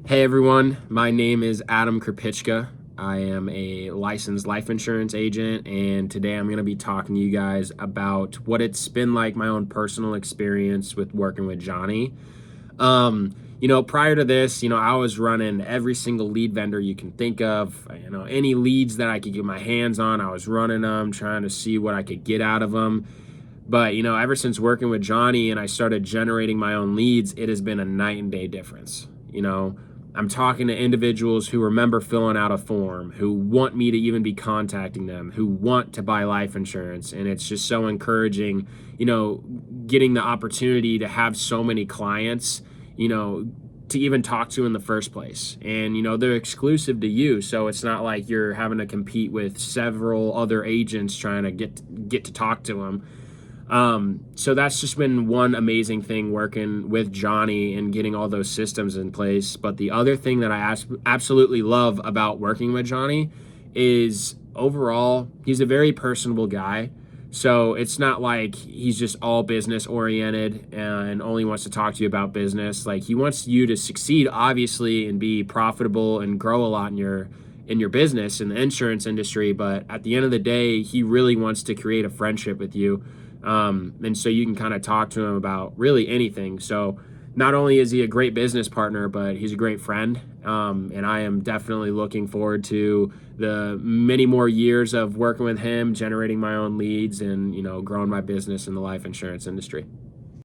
Hey everyone, my name is Adam Krupicka. I am a licensed life insurance agent, and today I'm going to be talking to you guys about what it's been like, my own personal experience with working with Johnny. Prior to this, I was running every single lead vendor you can think of. Any leads that I could get my hands on, I was running them, trying to see what I could get out of them. But, ever since working with Johnny and I started generating my own leads, it has been a night and day difference. I'm talking to individuals who remember filling out a form, who want me to even be contacting them, who want to buy life insurance. And it's just so encouraging, getting the opportunity to have so many clients, to even talk to in the first place. And, they're exclusive to you. So it's not like you're having to compete with several other agents trying to get to talk to them. So that's just been one amazing thing working with Johnny and getting all those systems in place. But the other thing that I absolutely love about working with Johnny is overall, he's a very personable guy. So it's not like he's just all business oriented and only wants to talk to you about business. Like, he wants you to succeed, obviously, and be profitable and grow a lot in your business in the insurance industry. But at the end of the day, he really wants to create a friendship with you. And so you can kind of talk to him about really anything. So not only is he a great business partner, but he's a great friend. And I am definitely looking forward to the many more years of working with him, generating my own leads, and, growing my business in the life insurance industry.